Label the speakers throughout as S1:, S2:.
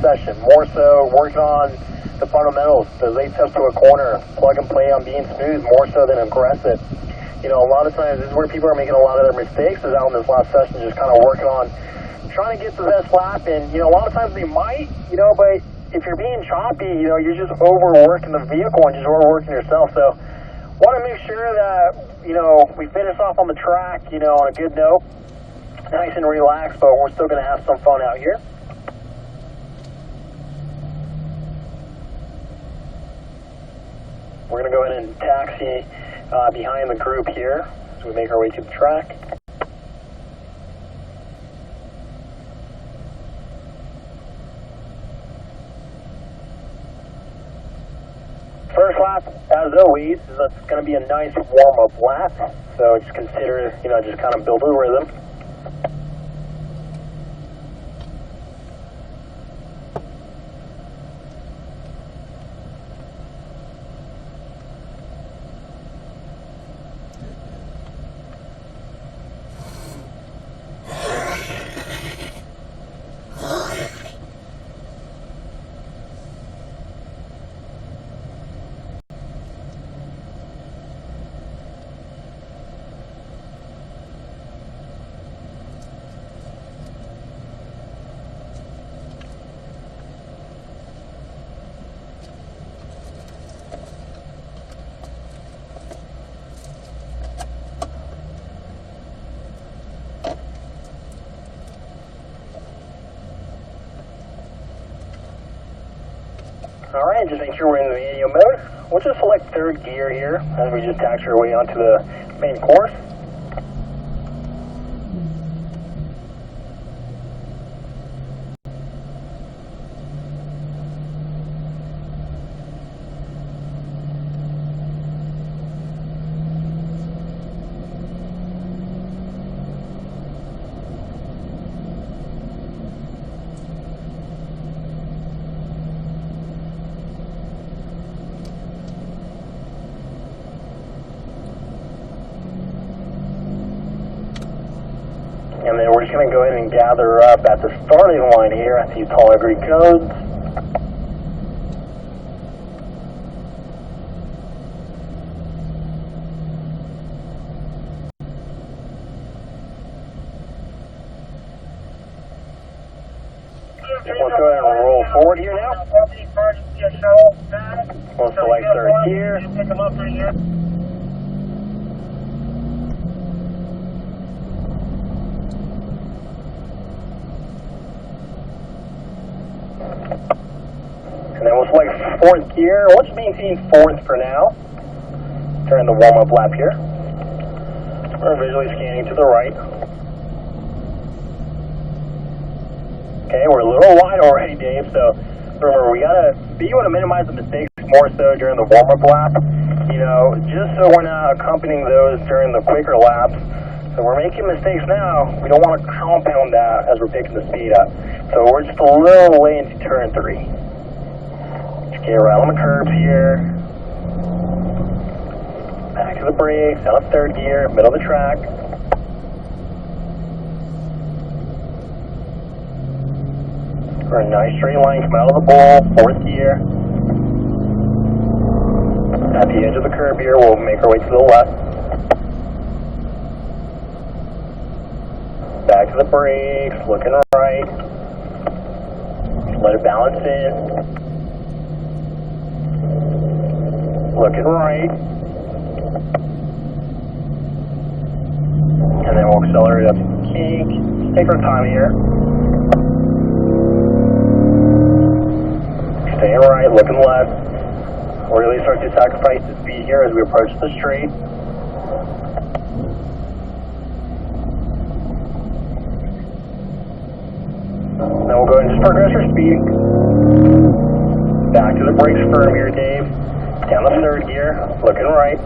S1: session. More so working on the fundamentals, those 8 steps to a corner, plug and play on being smooth, more so than aggressive. You know, a lot of times this is where people are making a lot of their mistakes, is out in this last session just kind of working on trying to get the best lap. And, you know, a lot of times they might, you know, but if you're being choppy, you know, you're just overworking the vehicle and just overworking yourself. So want to make sure that, you know, we finish off on the track, you know, on a good note, nice and relaxed, but we're still going to have some fun out here. We're going to go ahead and taxi behind the group here as we make our way to the track. First lap, as always, is going to be a nice warm-up lap, so just consider, you know, just kind of build a rhythm. Alright, just make sure we're in the manual mode. We'll just select third gear here as we just taxi our way onto the main course. And then we're just going to go ahead and gather up at the starting line here at these tall green codes. Let's go ahead and roll forward here now. We'll select third gear. And then we'll select fourth gear. We'll just maintain fourth for now during the warm-up lap here. We're visually scanning to the right. Okay, we're a little wide already, Dave, so remember, we gotta be able to minimize the mistakes more so during the warm-up lap, you know, just so we're not accompanying those during the quicker laps. So we're making mistakes now. We don't want to compound that as we're picking the speed up. So we're just a little way into turn 3. Just get around on the curves here. Back to the brakes, down to third gear, middle of the track. For a nice straight line, come out of the bowl, fourth gear. At the edge of the curve here, we'll make our way to the left. Back to the brakes, looking right. Let it balance in. Looking right. And then we'll accelerate up to the kink. Take our time here. Staying right, looking left. We'll really start to sacrifice the speed here as we approach the straight. Then we'll go ahead and just progress our speed. Back to the brakes firm here, Dave. Down the third gear, looking right.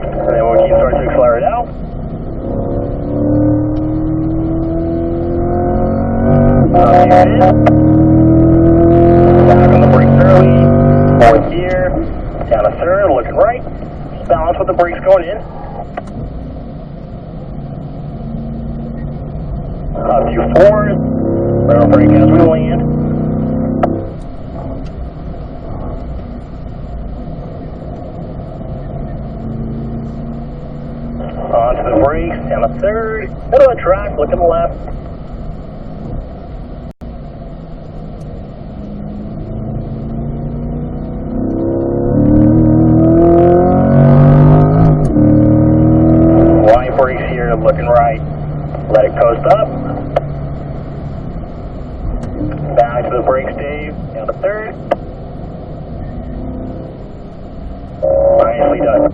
S1: And then we'll keep starting to accelerate out. Back on the brakes early. Fourth gear. Down a third, looking right. Just balance with the brakes going in. few fours. Let our brake as we land. Onto the brakes, down a third. Middle of the track, looking left. Line brakes here, looking right. Let it coast up. Back to the brakes, Dave. Down to third. Nicely done.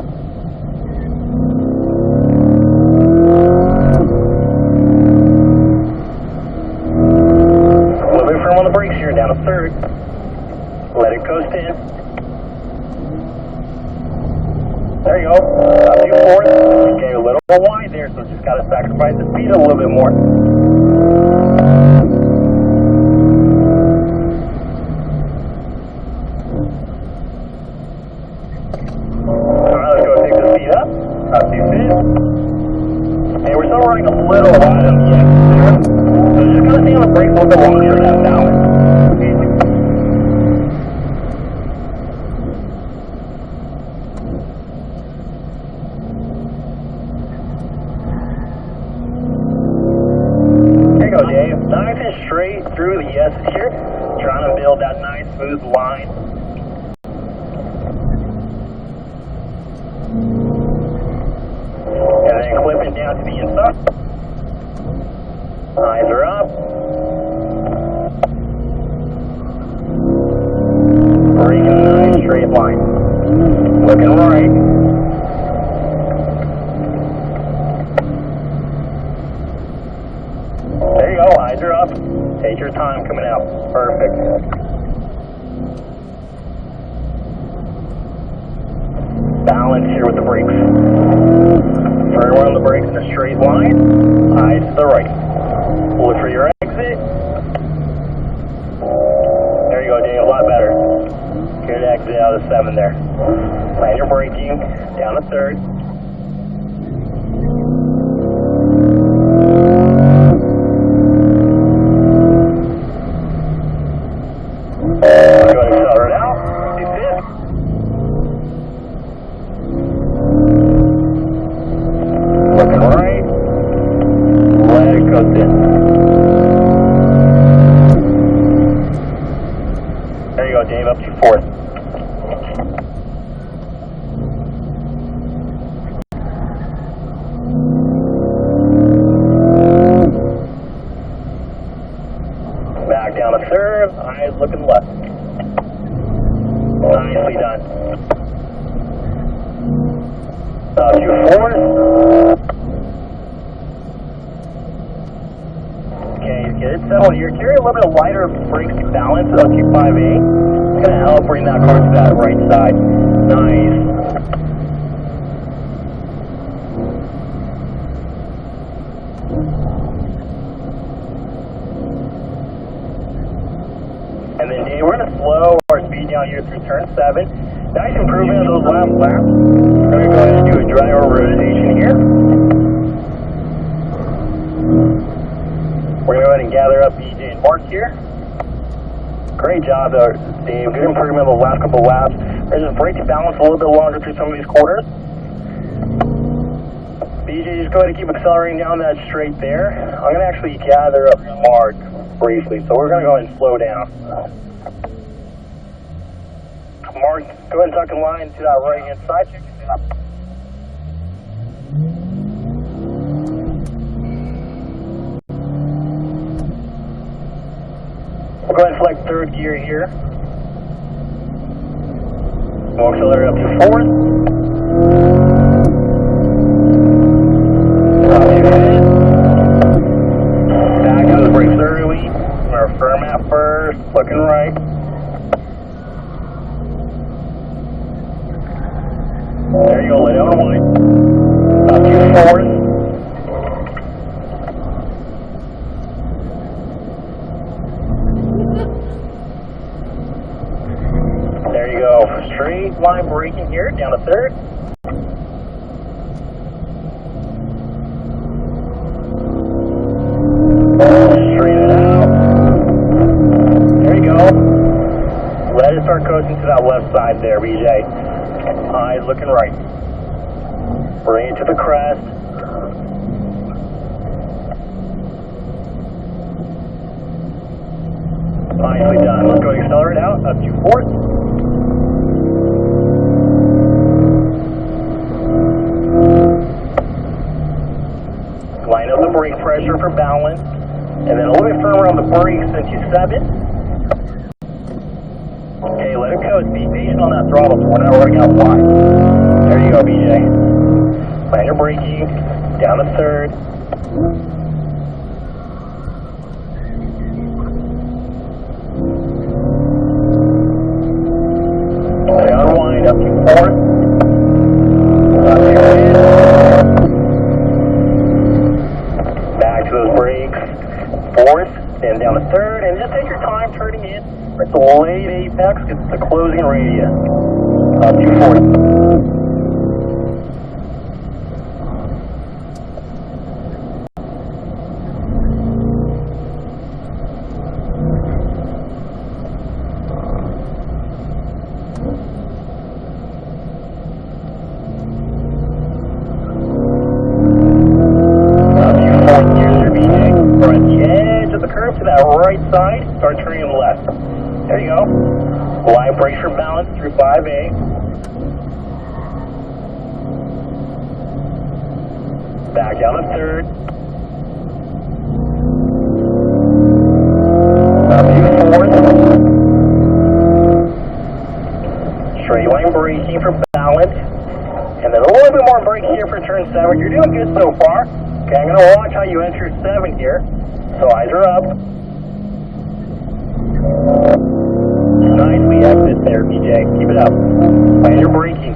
S1: A little bit firm on the brakes here, down to third. Let it coast in. There you go. Up to fourth. Okay, a little more wide there, so just got to sacrifice the speed a little bit more. Alright, let's go pick the speed up. Up to fifth. Hey, we're still running a little wide on the exit there. So just got to stay on the brakes a little bit longer for that balance. Dave, nice and straight through the S here, trying to build that nice smooth line. And then clipping down to the inside. Eyes are up. Breaking a nice straight line. Looking right. There you go, eyes are up. Take your time coming out. Perfect. Balance here with the brakes. Turn around the brakes in a straight line. Eyes to the right. Look for your exit. There you go, Dave, a lot better. Good exit out of 7 there. Plan your braking. Down to third. Go ahead and accelerate out. Do fifth. Looking right. Let it coast in. There you go, Dave, up to fourth. Back down to third. Eyes looking left. Nicely done. Up to fourth. Okay, get it settled here. Carry a little bit of lighter brakes to balance up to 5A. It's going to help bring that car to that right side. Nice. And then Dave, we're going to slow our speed down here through turn 7. Nice improvement of those last laps. We're going to go ahead and do a driver rotation here. We're going to go ahead and gather up BJ and Mark here. Great job there, Dave. Good improvement of the last couple of laps. We're just brake to balance a little bit longer through some of these corners. BJ, just go ahead and keep accelerating down that straight there. I'm going to actually gather up Mark briefly, so we're going to go ahead and slow down. Mark, go ahead and tuck in line to that right hand side. We'll go ahead and select third gear here. We'll accelerate up to fourth. Back to the brakes early. We're firm at first, looking right. There you go, lay down wide. Up to fourth. There you go, straight line braking here, down to third. BJ. Eyes looking right. Bring it to the crest. Nicely done. Let's go and accelerate out. Up to 4th. Line up the brake pressure for balance. And then a little bit firmer on the brakes into 7. Okay, let it coast. Be patient on that throttle so we're not running out wide. There you go, BJ. Plan your braking. Down to 3rd. Unwind up to 4th. Back to those brakes. 4th, then down to 3rd, and just take your time turning in. It's the late apex, it's the closing radius. Up to 4th. To that right side, start turning left. There you go. Line brakes for balance through 5A. Back down to 3rd. Up to 4th. Straight line braking for balance. And then a little bit more brake here for turn 7. You're doing good so far. Okay, I'm going to watch how you enter 7 here. So eyes are up. Nicely exit there, BJ. Keep it up. Plan your braking.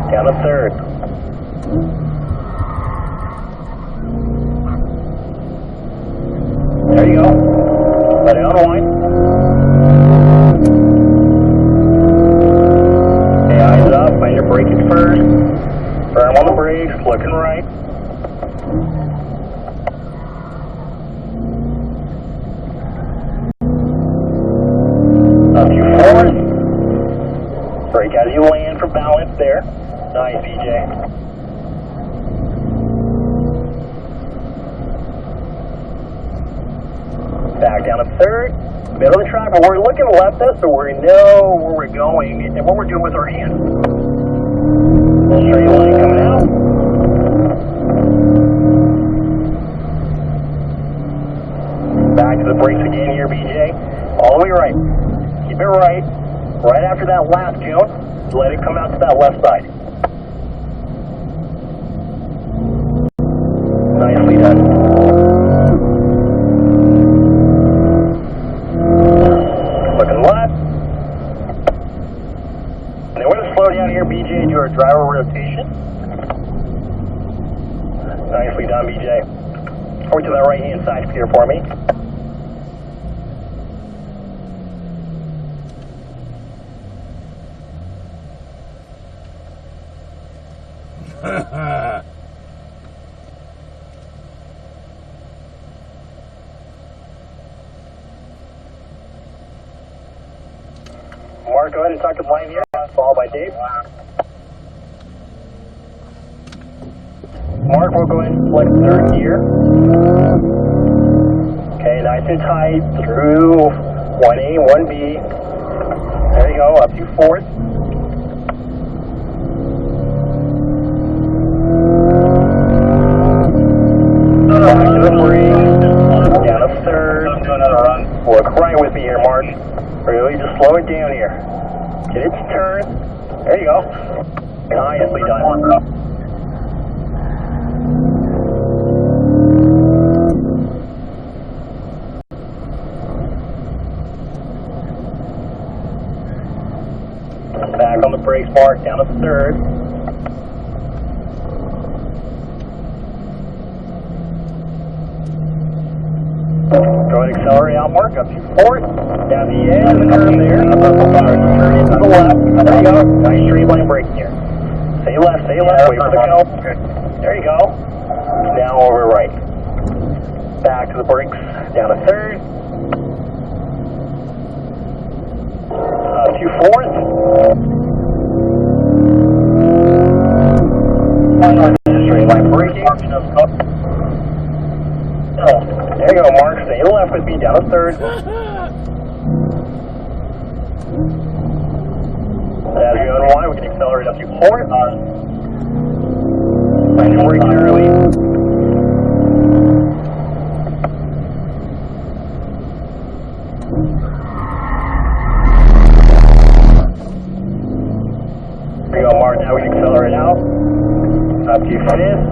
S1: Down to 3rd. There you go. Let it unwind. Okay, eyes up. Plan your braking first. Firm on the brakes. Looking right. Up to 4th. Brake as you land for balance there. Nice, BJ. Back down to 3rd. Middle of the track, but we're looking left us so we know where we're going and what we're doing with our hands. Straight line coming out. Back to the brakes again here, BJ. All the way right. Keep it right. Right after that last cone, let it come out to that left side. Nicely done. Looking left. And then we're going to slow down here, BJ, and do our driver rotation. Nicely done, BJ. Over to that right-hand side here for me. Mark, go ahead and tuck his line here, followed by Dave. Mark, we'll go ahead and select 3rd gear. Okay, nice and tight through 1A, 1B. There you go, up to 4th. Back to the brakes, down to 3rd. Look right with me here, Mark. Really just slow it down here. Get it to turn. There you go. Nicely done. Back on the brakes, Mark, down to 3rd. Go ahead and accelerate out, Mark, up to 4th. Down the edge of the curve there. Turn into the left. There you go. Nice straight line braking here. Stay left, wait for the go. There you go. Now over right. Back to the brakes, down to 3rd. Up to 4th. There you go, Mark. Stay left with me, down to third. As we go on wide, we can accelerate up to fourth. Find your brakes early. There you go, Mark. Now we can accelerate out. Up to fifth.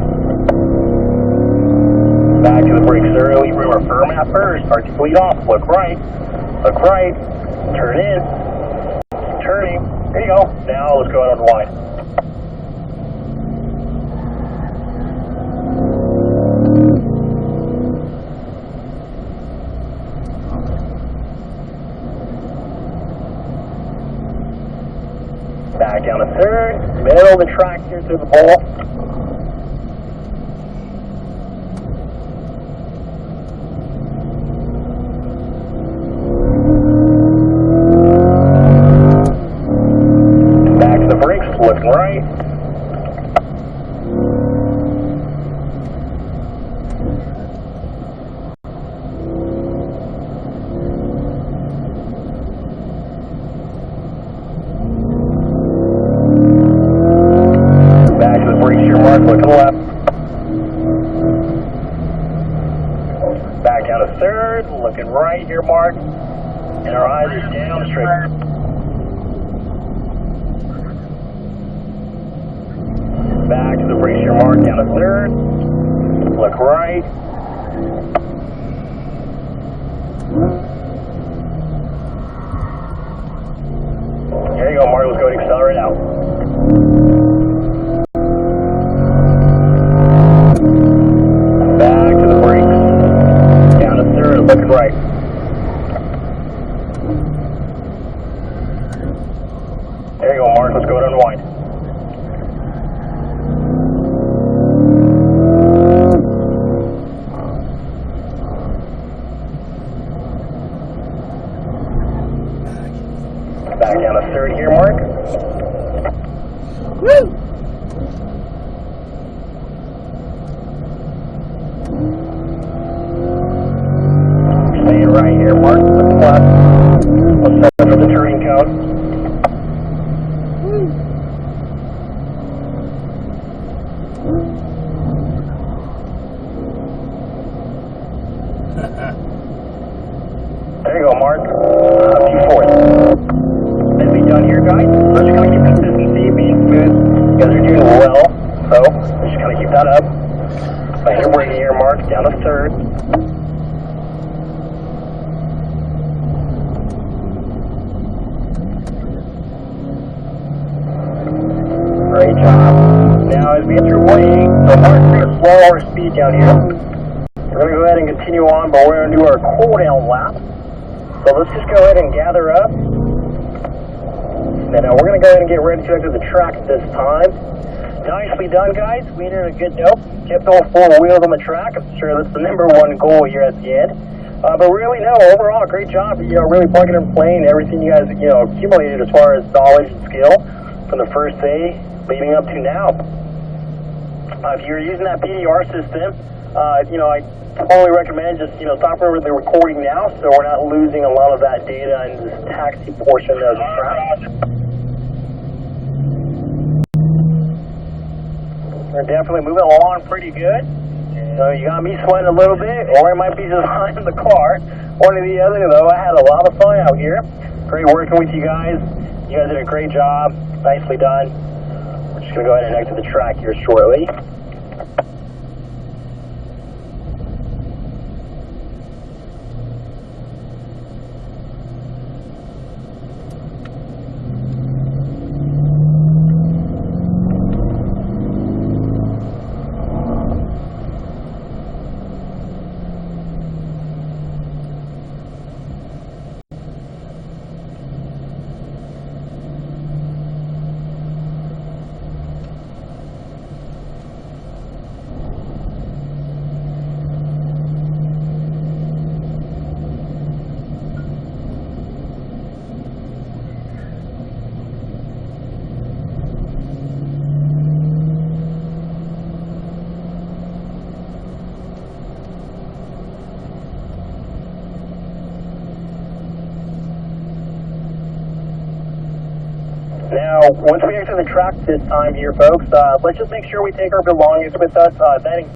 S1: Back to the brakes early. Remember, firm at first. Start to bleed off. Look right. Look right. Turn in. Keep turning. There you go. Now let's go out on wide. Back down to third. Middle of the track here to the ball. Looking right. Back to the brakes here, Mark. Looking left. Back down to third. Looking right here, Mark. And our eyes are down straight. Back to the brakes here, Mark, down to third. Look right. There you go, Mark. Let's go and accelerate out. Back to the brakes. Down to third. Looking right. There you go, Mark. Let's go and unwind. Back down to third here, Mark. Woo! Staying right here, Mark. Looking left. Let's set up for the turning cone. There you go, Mark. P4. Done here, guys. Let's just kind of keep consistency, being smooth. You guys are doing well, so let's just kind of keep that up. Right here, we're here, Mark, down to third. Great job. Now, as we enter 180, so Mark, we're going to slow our speed down here. We're going to go ahead and continue on, but we're going to do our cool down lap. So let's just go ahead and gather up. Now we're going to go ahead and get ready to enter the track this time. Nicely done, guys. We did a good note. Kept all four wheels on the track. I'm sure that's the #1 goal here at the end. But really, no, overall, great job. Really plugging and playing everything you guys, accumulated as far as knowledge and skill from the first day leading up to now. If you're using that PDR system, I totally recommend just, stop over the recording now so we're not losing a lot of that data in this taxi portion of the track. We're definitely moving along pretty good. So you got me sweating a little bit, or it might be just behind the car. One or the other, though. I had a lot of fun out here. Great working with you guys. You guys did a great job. Nicely done. We're just going to go ahead and exit the track here shortly. Now, once we enter the track this time here, folks, let's just make sure we take our belongings with us. That